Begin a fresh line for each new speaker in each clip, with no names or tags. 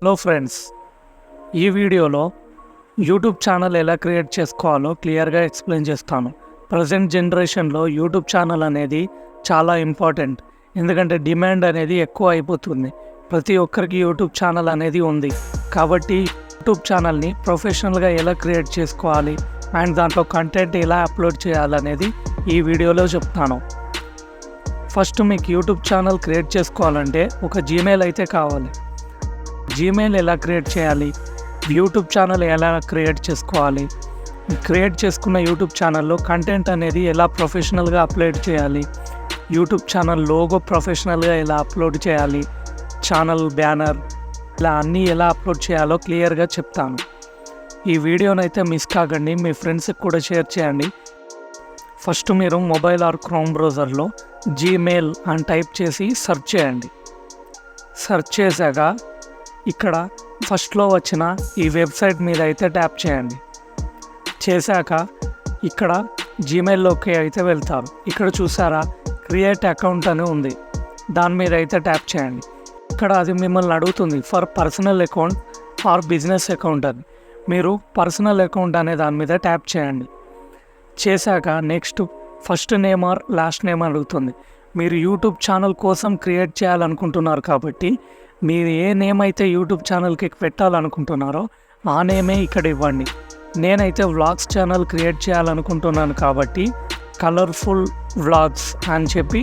Hello friends, ఈ వీడియోలో YouTube channel ఎలా క్రియేట్ చేసుకోవాలో క్లియర్గా ఎక్స్ప్లెయిన్ చేస్తాను. ప్రజెంట్ జనరేషన్లో యూట్యూబ్ ఛానల్ అనేది చాలా ఇంపార్టెంట్. ఎందుకంటే డిమాండ్ అనేది ఎక్కువ అయిపోతుంది. ప్రతి ఒక్కరికి యూట్యూబ్ ఛానల్ అనేది ఉంది. కాబట్టి యూట్యూబ్ ఛానల్ని ప్రొఫెషనల్గా ఎలా క్రియేట్ చేసుకోవాలి అండ్ దాంట్లో కంటెంట్ ఎలా అప్లోడ్ చేయాలనేది ఈ వీడియోలో చెప్తాను. ఫస్ట్ మీకు యూట్యూబ్ ఛానల్ క్రియేట్ చేసుకోవాలంటే ఒక జీమెయిల్ అయితే కావాలి. జీమెయిల్ ఎలా క్రియేట్ చేయాలి, యూట్యూబ్ ఛానల్ ఎలా క్రియేట్ చేసుకోవాలి, క్రియేట్ చేసుకున్న యూట్యూబ్ ఛానల్లో కంటెంట్ అనేది ఎలా ప్రొఫెషనల్గా అప్లోడ్ చేయాలి, యూట్యూబ్ ఛానల్ లోగో ప్రొఫెషనల్గా ఎలా అప్లోడ్ చేయాలి, ఛానల్ బ్యానర్ ఇలా అన్నీ ఎలా అప్లోడ్ చేయాలో క్లియర్గా చెప్తాను. ఈ వీడియోనైతే మిస్ కాకండి, మీ ఫ్రెండ్స్కి కూడా షేర్ చేయండి. ఫస్ట్ మీరు మొబైల్ ఆర్ క్రోమ్ బ్రౌజర్లో జీమెయిల్ అని టైప్ చేసి సెర్చ్ చేయండి. సెర్చ్ చేశాక ఇక్కడ ఫస్ట్లో వచ్చిన ఈ వెబ్సైట్ మీద అయితే ట్యాప్ చేయండి. చేశాక ఇక్కడ జీమెయిల్లోకి అయితే వెళ్తారు. ఇక్కడ చూసారా క్రియేట్ అకౌంట్ అని ఉంది, దాని మీద అయితే ట్యాప్ చేయండి. ఇక్కడ అది మిమ్మల్ని అడుగుతుంది for personal account or business account అని. మీరు పర్సనల్ అకౌంట్ అనే దాని మీద ట్యాప్ చేయండి. చేశాక next first name or last name అడుగుతుంది. మీరు యూట్యూబ్ ఛానల్ కోసం క్రియేట్ చేయాలనుకుంటున్నారు కాబట్టి మీరు ఏ నేమ్ అయితే యూట్యూబ్ ఛానల్కి పెట్టాలనుకుంటున్నారో ఆ నేమే ఇక్కడ ఇవ్వండి. నేనైతే వ్లాగ్స్ ఛానల్ క్రియేట్ చేయాలనుకుంటున్నాను కాబట్టి కలర్ఫుల్ వ్లాగ్స్ అని చెప్పి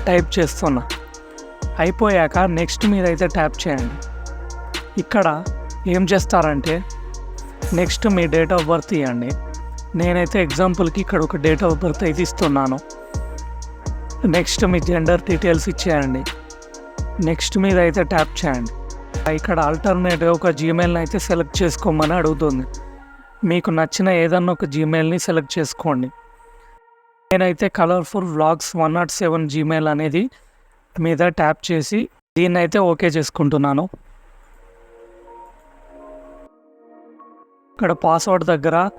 టైప్ చేస్తున్నా. అయిపోయాక నెక్స్ట్ మీరైతే ట్యాప్ చేయండి. ఇక్కడ ఏం చేస్తారంటే next me date of birth ఇవ్వండి. నేనైతే ఎగ్జాంపుల్కి ఇక్కడ ఒక డేట్ ఆఫ్ బర్త్ అయితే ఇస్తున్నాను. నెక్స్ట్ మీ జెండర్ డీటెయిల్స్ ఇచ్చేయండి. నెక్స్ట్ మీద అయితే ట్యాప్ చేయండి. ఇక్కడ ఆల్టర్నేటివ్ ఒక జీమెయిల్ని అయితే సెలెక్ట్ చేసుకోమని అడుగుతుంది. మీకు నచ్చిన ఏదన్నా ఒక జీమెయిల్ని సెలెక్ట్ చేసుకోండి. నేనైతే కలర్ఫుల్ వ్లాగ్స్ 107 జీమెయిల్ అనేది మీద ట్యాప్ చేసి దీన్ని అయితే ఓకే చేసుకుంటున్నాను. ఇక్కడ పాస్వర్డ్ దగ్గర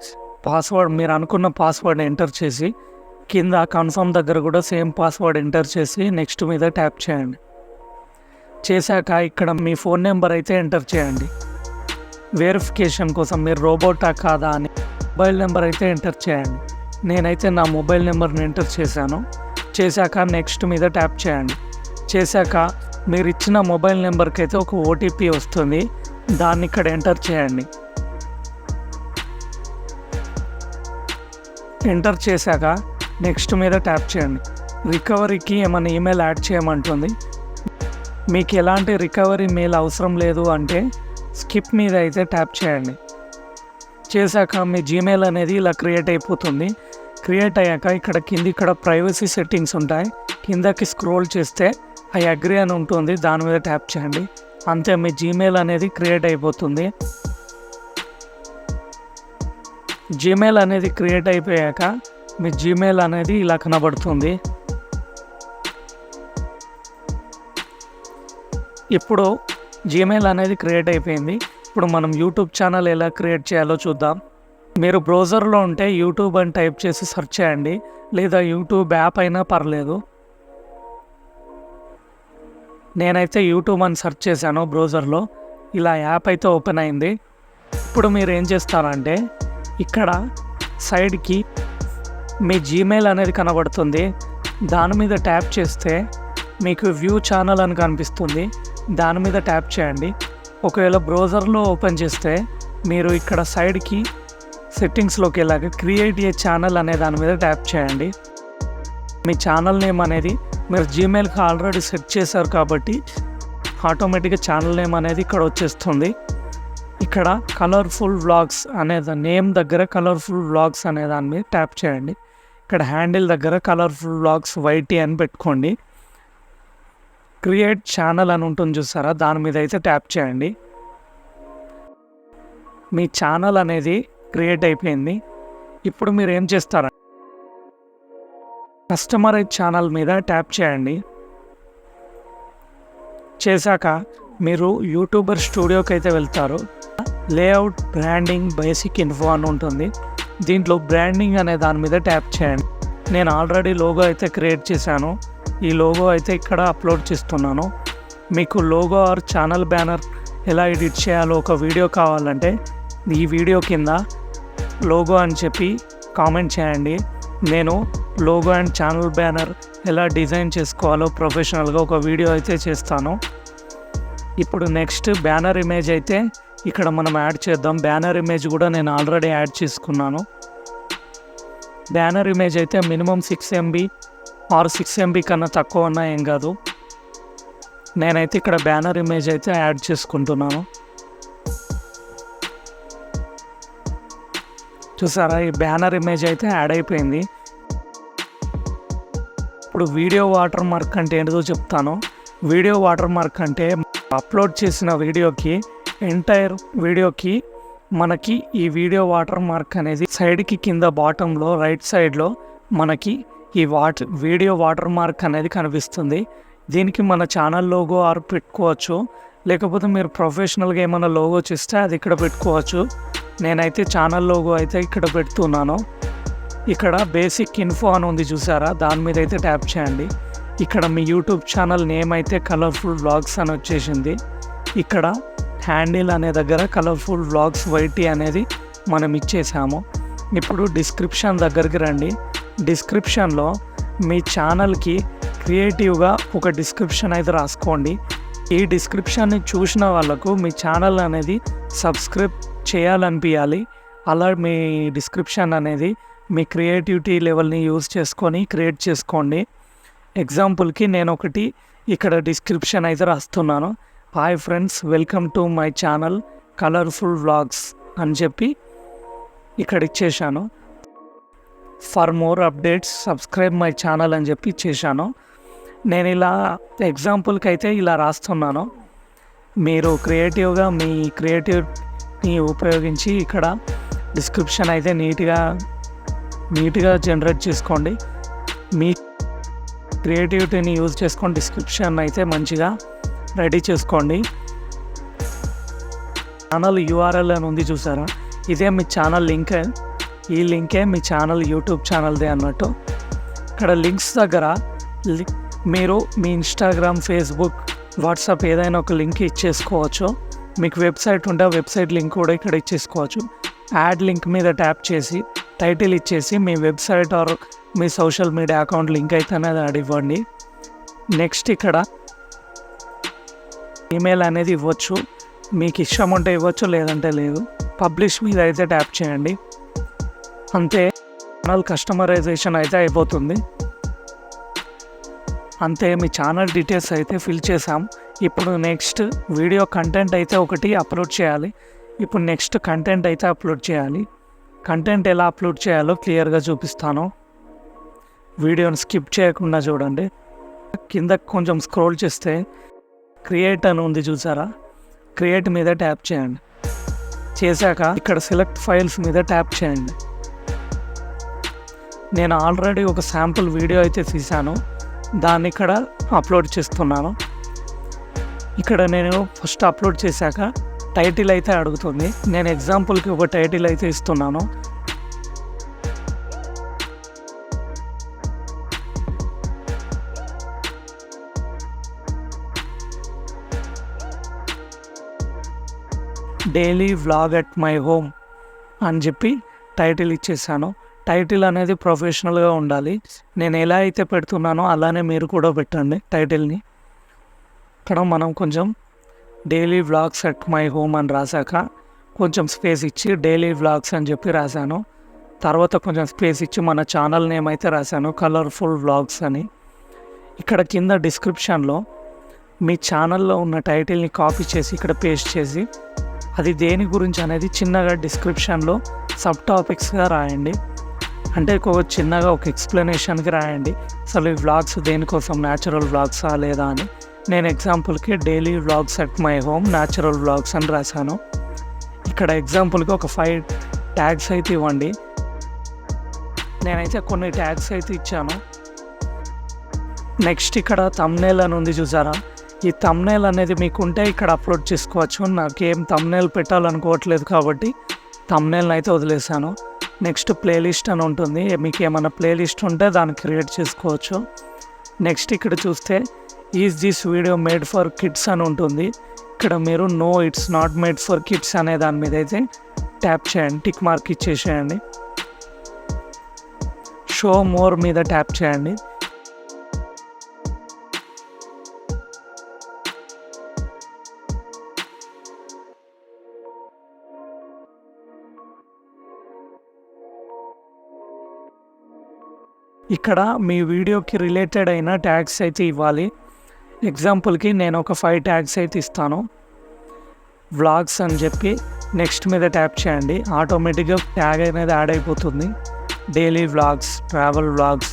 మీరు అనుకున్న పాస్వర్డ్ ఎంటర్ చేసి కింద కన్ఫర్మ్ దగ్గర కూడా సేమ్ పాస్వర్డ్ ఎంటర్ చేసి నెక్స్ట్ మీద ట్యాప్ చేయండి. చేశాక ఇక్కడ మీ ఫోన్ నెంబర్ అయితే ఎంటర్ చేయండి. వెరిఫికేషన్ కోసం మీరు రోబోటా కాదా అని మొబైల్ నెంబర్ అయితే ఎంటర్ చేయండి. నేనైతే నా మొబైల్ నెంబర్ని ఎంటర్ చేశాను. చేశాక నెక్స్ట్ మీద ట్యాప్ చేయండి. చేశాక మీరు ఇచ్చిన మొబైల్ నెంబర్కి అయితే ఒక ఓటీపీ వస్తుంది, దాన్ని ఇక్కడ ఎంటర్ చేయండి. ఎంటర్ చేశాక నెక్స్ట్ మీద ట్యాప్ చేయండి. రికవరీకి ఏమైనా ఈమెయిల్ యాడ్ చేయమంటుంది. మీకు ఎలాంటి రికవరీ మెయిల్ అవసరం లేదు అంటే స్కిప్ మీద అయితే ట్యాప్ చేయండి. చేశాక మీ జీమెయిల్ అనేది ఇలా క్రియేట్ అయిపోతుంది. క్రియేట్ అయ్యాక ఇక్కడ ప్రైవసీ సెట్టింగ్స్ ఉంటాయి. కిందకి స్క్రోల్ చేస్తే ఐ అగ్రీ అని ఉంటుంది, దాని మీద ట్యాప్ చేయండి. అంతే, మీ జీమెయిల్ అనేది క్రియేట్ అయిపోతుంది. జీమెయిల్ అనేది క్రియేట్ అయిపోయాక మీ జీమెయిల్ అనేది ఇలా కనబడుతుంది. ఇప్పుడు జీమెయిల్ అనేది క్రియేట్ అయిపోయింది. ఇప్పుడు మనం యూట్యూబ్ ఛానల్ ఎలా క్రియేట్ చేయాలో చూద్దాం. మీరు బ్రౌజర్లో ఉంటే యూట్యూబ్ అని టైప్ చేసి సెర్చ్ చేయండి, లేదా యూట్యూబ్ యాప్ అయినా పర్లేదు. నేనైతే యూట్యూబ్ అని సెర్చ్ చేశాను బ్రౌజర్లో. ఇలా యాప్ అయితే ఓపెన్ అయింది. ఇప్పుడు మీరు ఏం చేస్తారంటే ఇక్కడ సైడ్కి మీ జీమెయిల్ అనేది కనబడుతుంది, దాని మీద ట్యాప్ చేస్తే మీకు వ్యూ ఛానల్ అని కనిపిస్తుంది, దాని మీద ట్యాప్ చేయండి. ఒకవేళ బ్రౌజర్లో ఓపెన్ చేస్తే మీరు ఇక్కడ సైడ్కి సెట్టింగ్స్లోకి వెళ్ళాక క్రియేట్ ఏ ఛానల్ అనే దాని మీద ట్యాప్ చేయండి. మీ ఛానల్ నేమ్ అనేది మీరు జీమెయిల్కి ఆల్రెడీ సెట్ చేశారు కాబట్టి ఆటోమేటిక్గా ఛానల్ నేమ్ అనేది ఇక్కడ వచ్చేస్తుంది. ఇక్కడ కలర్ఫుల్ వ్లాగ్స్ అనే నేమ్ దగ్గర కలర్ఫుల్ వ్లాగ్స్ అనే దాని మీద ట్యాప్ చేయండి. ఇక్కడ హ్యాండిల్ దగ్గర కలర్ఫుల్ వ్లాగ్స్ వైటీ అని పెట్టుకోండి. క్రియేట్ ఛానల్ అని ఉంటుంది చూసారా, దాని మీద అయితే ట్యాప్ చేయండి. మీ ఛానల్ అనేది క్రియేట్ అయిపోయింది. ఇప్పుడు మీరు ఏం చేస్తారంటే కస్టమైజ్ ఛానల్ మీద ట్యాప్ చేయండి. చేశాక మీరు యూట్యూబర్ స్టూడియోకి అయితే వెళ్తారు. లేఅవుట్, బ్రాండింగ్, బేసిక్ ఇన్ఫో అని ఉంటుంది. దీంట్లో బ్రాండింగ్ అనే దాని మీద ట్యాప్ చేయండి. నేను ఆల్రెడీ లోగో అయితే క్రియేట్ చేశాను. ఈ లోగో అయితే ఇక్కడ అప్లోడ్ చేస్తున్నాను. మీకు లోగో ఆర్ ఛానల్ బ్యానర్ ఎలా ఎడిట్ చేయాలో ఒక వీడియో కావాలంటే ఈ వీడియో కింద లోగో అని చెప్పి కామెంట్ చేయండి. నేను లోగో అండ్ ఛానల్ బ్యానర్ ఎలా డిజైన్ చేసుకోవాలో ప్రొఫెషనల్గా ఒక వీడియో అయితే చేస్తాను. ఇప్పుడు నెక్స్ట్ బ్యానర్ ఇమేజ్ అయితే ఇక్కడ మనం యాడ్ చేద్దాం. బ్యానర్ ఇమేజ్ కూడా నేను ఆల్రెడీ యాడ్ చేసుకున్నాను. బ్యానర్ ఇమేజ్ అయితే మినిమం 6 MB ఆర్ 6 MB కన్నా తక్కువ ఉన్నా ఏం కాదు. నేనైతే ఇక్కడ బ్యానర్ ఇమేజ్ అయితే యాడ్ చేసుకుంటున్నాను. చూసారా, ఈ బ్యానర్ ఇమేజ్ అయితే యాడ్ అయిపోయింది. ఇప్పుడు వీడియో వాటర్ మార్క్ అంటే ఏంటో చెప్తాను. వీడియో వాటర్ మార్క్ అంటే అప్లోడ్ చేసిన వీడియోకి ఎంటైర్ వీడియోకి మనకి ఈ వీడియో వాటర్ మార్క్ అనేది సైడ్కి కింద బాటంలో రైట్ సైడ్లో మనకి ఈ వీడియో వాటర్ మార్క్ అనేది కనిపిస్తుంది. దీనికి మన ఛానల్ లోగో ఆర్ పెట్టుకోవచ్చు, లేకపోతే మీరు ప్రొఫెషనల్గా ఏమైనా లోగో చేస్తే అది ఇక్కడ పెట్టుకోవచ్చు. నేనైతే ఛానల్ లోగో అయితే ఇక్కడ పెడుతున్నాను. ఇక్కడ బేసిక్ ఇన్ఫో అని ఉంది చూసారా, దాని మీద అయితే ట్యాప్ చేయండి. ఇక్కడ మీ యూట్యూబ్ ఛానల్ నేమ్ అయితే కలర్ఫుల్ వ్లాగ్స్ అని వచ్చేసింది. ఇక్కడ హ్యాండిల్ అనే దగ్గర కలర్ఫుల్ వ్లాగ్స్ వైటీ అనేది మనం ఇచ్చేసాము. ఇప్పుడు డిస్క్రిప్షన్ దగ్గరికి రండి. డిస్క్రిప్షన్లో మీ ఛానల్కి క్రియేటివ్గా ఒక డిస్క్రిప్షన్ అయితే రాసుకోండి. ఈ డిస్క్రిప్షన్ని చూసిన వాళ్ళకు మీ ఛానల్ అనేది సబ్స్క్రైబ్ చేయాలనిపించాలి. అలా మీ డిస్క్రిప్షన్ అనేది మీ క్రియేటివిటీ లెవెల్ని యూజ్ చేసుకొని క్రియేట్ చేసుకోండి. ఎగ్జాంపుల్కి నేను ఒకటి ఇక్కడ డిస్క్రిప్షన్ అయితే రాస్తున్నాను. Hi friends, welcome to my channel colourful vlogs అని చెప్పి ఇక్కడ ఇచ్చేసాను. For more updates subscribe my channel అని చెప్పి ఇచ్చేసాను. నేను ఇలా ఎగ్జాంపుల్కి అయితే ఇలా రాస్తున్నాను. మీరు క్రియేటివ్గా మీ క్రియేటివ్ని ఉపయోగించి ఇక్కడ డిస్క్రిప్షన్ అయితే నీట్గా జనరేట్ చేసుకోండి. మీ క్రియేటివిటీని యూజ్ చేసుకొని డిస్క్రిప్షన్ అయితే మంచిగా రెడీ చేసుకోండి. ఛానల్ URL అని ఉంది చూసారా, ఇదే మీ ఛానల్ లింక్. ఈ లింకే మీ ఛానల్ యూట్యూబ్ ఛానల్దే అన్నట్టు. ఇక్కడ లింక్స్ దగ్గర మీరు మీ ఇన్స్టాగ్రామ్, ఫేస్బుక్, వాట్సాప్ ఏదైనా ఒక లింక్ ఇచ్చేసుకోవచ్చు. మీకు వెబ్సైట్ ఉంటే ఆ వెబ్సైట్ లింక్ కూడా ఇక్కడ ఇచ్చేసుకోవచ్చు. యాడ్ లింక్ మీద ట్యాప్ చేసి టైటిల్ ఇచ్చేసి మీ వెబ్సైట్ ఆర్ మీ సోషల్ మీడియా అకౌంట్ లింక్ అయితే అనేది యాడ్ ఇవ్వండి. నెక్స్ట్ ఇక్కడ ఈమెయిల్ అనేది ఇవ్వచ్చు. మీకు ఇష్టం ఉంటే ఇవ్వచ్చు, లేదంటే లేదు. పబ్లిష్ మీద అయితే ట్యాప్ చేయండి. అంతే, ఛానల్ కస్టమైజేషన్ అయితే అయిపోతుంది. అంతే, మీ ఛానల్ డీటెయిల్స్ అయితే ఫిల్ చేసాం. ఇప్పుడు నెక్స్ట్ వీడియో కంటెంట్ అయితే ఒకటి అప్లోడ్ చేయాలి. ఇప్పుడు నెక్స్ట్ కంటెంట్ అయితే అప్లోడ్ చేయాలి. కంటెంట్ ఎలా అప్లోడ్ చేయాలో క్లియర్గా చూపిస్తాను. వీడియోని స్కిప్ చేయకుండా చూడండి. కింద కొంచెం స్క్రోల్ చేస్తే క్రియేట్ అని ఉంది చూసారా, క్రియేట్ మీద ట్యాప్ చేయండి. చేశాక ఇక్కడ సెలెక్ట్ ఫైల్స్ మీద ట్యాప్ చేయండి. నేను ఆల్రెడీ ఒక శాంపుల్ వీడియో అయితే తీశాను, దాన్ని ఇక్కడ అప్లోడ్ చేస్తున్నాను. ఇక్కడ నేను ఫస్ట్ అప్లోడ్ చేశాక టైటిల్ అయితే అడుగుతుంది. నేను ఎగ్జాంపుల్కి ఒక టైటిల్ అయితే ఇస్తున్నాను. Daily vlog at my home అని చెప్పి టైటిల్ ఇచ్చేసాను. టైటిల్ అనేది ప్రొఫెషనల్గా ఉండాలి. నేను ఎలా అయితే పెడుతున్నానో అలానే మీరు కూడా పెట్టండి టైటిల్ని. ఇక్కడ మనం కొంచెం daily vlogs at my home అని రాశాక కొంచెం స్పేస్ ఇచ్చి డైలీ వ్లాగ్స్ అని చెప్పి రాశాను. తర్వాత కొంచెం స్పేస్ ఇచ్చి మన ఛానల్ నేమ్ అయితే రాశాను, కలర్ఫుల్ వ్లాగ్స్ అని. ఇక్కడ కింద డిస్క్రిప్షన్లో మీ ఛానల్లో ఉన్న టైటిల్ని కాపీ చేసి ఇక్కడ పేస్ట్ చేసి అది దేని గురించి అనేది చిన్నగా డిస్క్రిప్షన్లో సబ్ టాపిక్స్గా రాయండి. అంటే చిన్నగా ఒక ఎక్స్ప్లెనేషన్కి రాయండి. అసలు ఈ వ్లాగ్స్ దేనికోసం, న్యాచురల్ వ్లాగ్సా లేదా అని. నేను ఎగ్జాంపుల్కి daily vlogs at my home natural vlogs అని రాశాను. ఇక్కడ ఎగ్జాంపుల్కి ఒక 5 ట్యాగ్స్ అయితే ఇవ్వండి. నేనైతే కొన్ని ట్యాగ్స్ అయితే ఇచ్చాను. నెక్స్ట్ ఇక్కడ థంబ్నెయిల్ అని ఉంది చూసారా, ఈ థంబ్నెయిల్ అనేది మీకుంటే ఇక్కడ అప్లోడ్ చేసుకోవచ్చు. నాకేం థంబ్నెయిల్ పెట్టాలనుకోవట్లేదు కాబట్టి థంబ్నెయిల్ని అయితే వదిలేసాను. నెక్స్ట్ ప్లేలిస్ట్ అని ఉంటుంది, మీకు ఏమైనా ప్లేలిస్ట్ ఉంటే దాన్ని క్రియేట్ చేసుకోవచ్చు. నెక్స్ట్ ఇక్కడ చూస్తే is this video made for kids అని ఉంటుంది. ఇక్కడ మీరు no it's not made for kids అనే దాని మీద అయితే ట్యాప్ చేయండి, టిక్ మార్క్ ఇచ్చేసేయండి. షో మోర్ మీద ట్యాప్ చేయండి. ఇక్కడ మీ వీడియోకి రిలేటెడ్ అయిన ట్యాగ్స్ అయితే ఇవ్వాలి. ఎగ్జాంపుల్కి నేను ఒక 5 ట్యాగ్స్ అయితే ఇస్తాను. వ్లాగ్స్ అని చెప్పి నెక్స్ట్ మీద ట్యాప్ చేయండి. ఆటోమేటిక్గా ట్యాగ్ అనేది యాడ్ అయిపోతుంది. Daily vlogs, travel vlogs,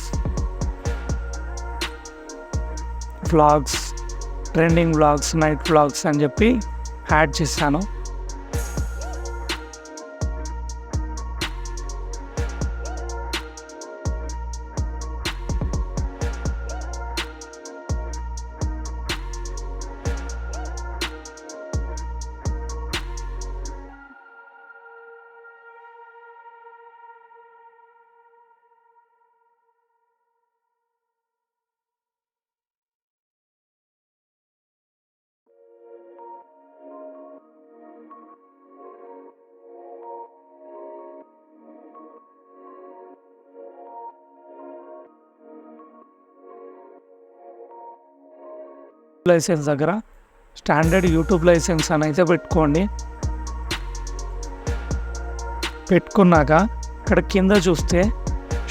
vlogs, trending vlogs, night vlogs అని చెప్పి యాడ్ చేశాను. లైసెన్స్ దగ్గర స్టాండర్డ్ యూట్యూబ్ లైసెన్స్ అని అయితే పెట్టుకోండి. పెట్టుకున్నాక ఇక్కడ కింద చూస్తే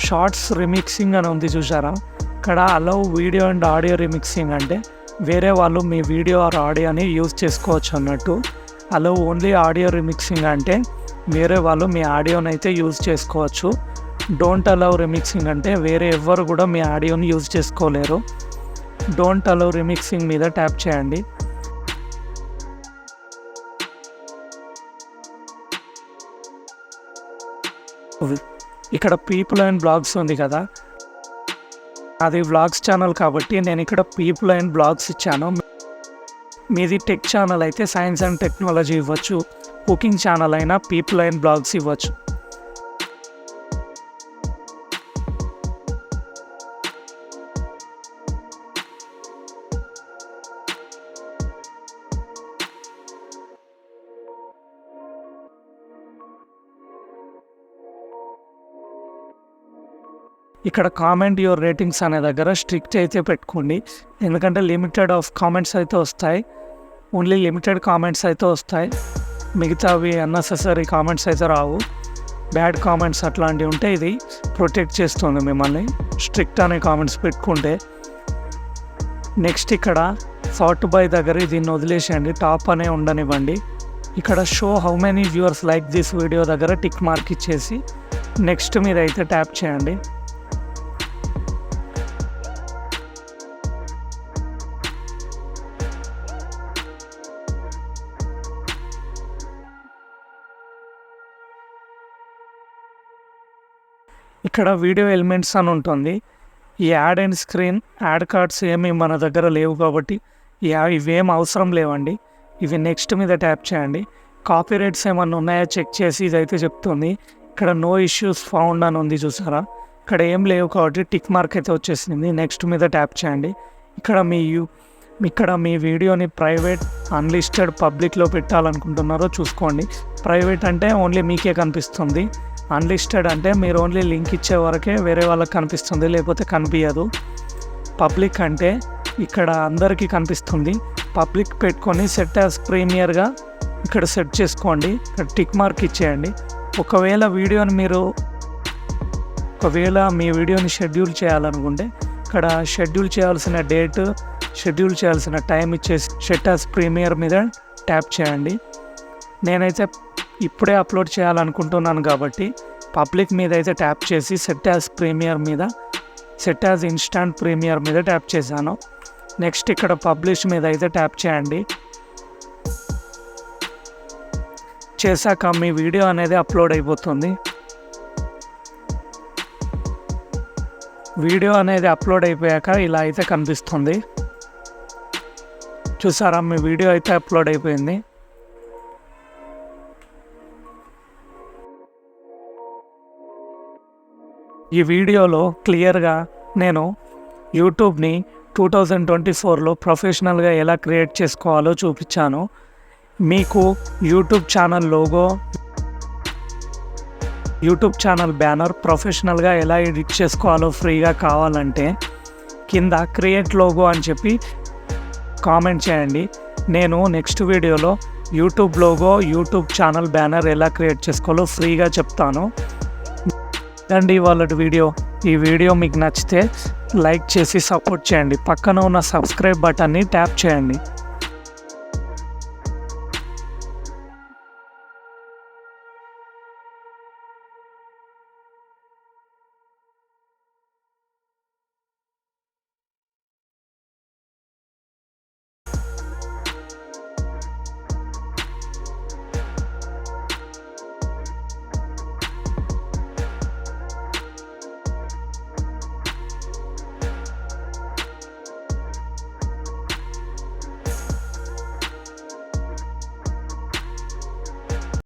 షార్ట్స్ రిమిక్సింగ్ అని ఉంది, చూసారా? ఇక్కడ అలౌ వీడియో అండ్ ఆడియో రిమిక్సింగ్ అంటే వేరే వాళ్ళు మీ వీడియో ఆర్ ఆడియోని యూజ్ చేసుకోవచ్చు అన్నట్టు. అలౌ ఓన్లీ ఆడియో రిమిక్సింగ్ అంటే వేరే వాళ్ళు మీ ఆడియోని అయితే యూజ్ చేసుకోవచ్చు. డోంట్ అలౌ రిమిక్సింగ్ అంటే వేరే ఎవ్వరు కూడా మీ ఆడియోని యూజ్ చేసుకోలేరు. డోంట్ అలౌ రిమిక్సింగ్ మీద ట్యాప్ చేయండి. ఇక్కడ పీపుల్ అండ్ బ్లాగ్స్ ఉంది కదా, అది వ్లాగ్స్ ఛానల్ కాబట్టి నేను ఇక్కడ పీపుల్ అండ్ బ్లాగ్స్ ఇచ్చాను. మీది టెక్ ఛానల్ అయితే సైన్స్ అండ్ టెక్నాలజీ ఇవ్వచ్చు. కుకింగ్ ఛానల్ అయినా పీపుల్ అండ్ బ్లాగ్స్ ఇవ్వచ్చు. ఇక్కడ కామెంట్ యువర్ రేటింగ్స్ అనే దగ్గర స్ట్రిక్ట్ అయితే పెట్టుకోండి. ఎందుకంటే లిమిటెడ్ ఆఫ్ కామెంట్స్ అయితే వస్తాయి. ఓన్లీ లిమిటెడ్ కామెంట్స్ అయితే వస్తాయి. మిగతావి అన్నెసెసరీ కామెంట్స్ అయితే రావు. బ్యాడ్ కామెంట్స్ అట్లాంటివి ఉంటే ఇది ప్రొటెక్ట్ చేస్తుంది మిమ్మల్ని. స్ట్రిక్ట్ అనే కామెంట్స్ పెట్టుకుంటే. నెక్స్ట్ ఇక్కడ సార్ట్ బై దగ్గర దీన్ని వదిలేసేయండి, టాప్ అనే ఉండనివ్వండి. ఇక్కడ show how many viewers like this video దగ్గర టిక్ మార్క్ ఇచ్చేసి నెక్స్ట్ మీద అయితే ట్యాప్ చేయండి. ఇక్కడ వీడియో ఎలిమెంట్స్ అని ఉంటుంది. ఈ add and screen, add cards ఏమి మన దగ్గర లేవు కాబట్టి ఇవేం అవసరం లేవండి. ఇవి నెక్స్ట్ మీద ట్యాప్ చేయండి. కాపీ రైట్స్ ఏమన్నా ఉన్నాయో చెక్ చేసి ఇదైతే చెప్తుంది. ఇక్కడ నో ఇష్యూస్ ఫౌండ్ అని ఉంది, చూసారా? ఇక్కడ ఏం లేవు కాబట్టి టిక్ మార్క్ అయితే వచ్చేసింది. నెక్స్ట్ మీద ట్యాప్ చేయండి. ఇక్కడ మీ వీడియోని ప్రైవేట్, అన్లిస్టెడ్, పబ్లిక్లో పెట్టాలనుకుంటున్నారో చూసుకోండి. ప్రైవేట్ అంటే ఓన్లీ మీకే కనిపిస్తుంది. అన్లిస్టెడ్ అంటే మీరు ఓన్లీ లింక్ ఇచ్చే వరకే వేరే వాళ్ళకి కనిపిస్తుంది, లేకపోతే కనిపించదు. పబ్లిక్ అంటే ఇక్కడ అందరికీ కనిపిస్తుంది. పబ్లిక్ పెట్టుకొని సెట్ యాజ్ ప్రీమియర్గా ఇక్కడ సెట్ చేసుకోండి. ఇక్కడ టిక్ మార్క్ ఇచ్చేయండి. ఒకవేళ మీ వీడియోని షెడ్యూల్ చేయాలనుకుంటే ఇక్కడ షెడ్యూల్ చేయాల్సిన డేట్, షెడ్యూల్ చేయాల్సిన టైం ఇచ్చేసి సెట్ యాజ్ ప్రీమియర్ మీద ట్యాప్ చేయండి. నేనైతే ఇప్పుడే అప్లోడ్ చేయాలనుకుంటున్నాను కాబట్టి పబ్లిక్ మీద అయితే ట్యాప్ చేసి సెట్ యాజ్ ప్రీమియర్ మీద, సెట్ యాజ్ ఇన్స్టాంట్ ప్రీమియర్ మీద ట్యాప్ చేశాను. నెక్స్ట్ ఇక్కడ పబ్లిష్ మీద అయితే ట్యాప్ చేయండి. చేశాక మీ వీడియో అనేది అప్లోడ్ అయిపోతుంది. వీడియో అనేది అప్లోడ్ అయిపోయాక ఇలా అయితే కనిపిస్తుంది. చూసారా, మీ వీడియో అయితే అప్లోడ్ అయిపోయింది. ఈ వీడియోలో క్లియర్గా నేను యూట్యూబ్ని 2024లో ప్రొఫెషనల్గా ఎలా క్రియేట్ చేసుకోవాలో చూపించాను. మీకు YouTube channel logo, YouTube channel banner ప్రొఫెషనల్గా ఎలా ఎడిట్ చేసుకోవాలో ఫ్రీగా కావాలంటే కింద క్రియేట్ లోగో అని చెప్పి కామెంట్ చేయండి. నేను నెక్స్ట్ వీడియోలో YouTube logo, YouTube channel banner ఎలా క్రియేట్ చేసుకోవాలో ఫ్రీగా చెప్తాను. అండి ఇవాళ వీడియో. ఈ వీడియో మీకు నచ్చితే లైక్ చేసి సపోర్ట్ చేయండి. పక్కన ఉన్న సబ్స్క్రైబ్ బటన్ని ట్యాప్ చేయండి.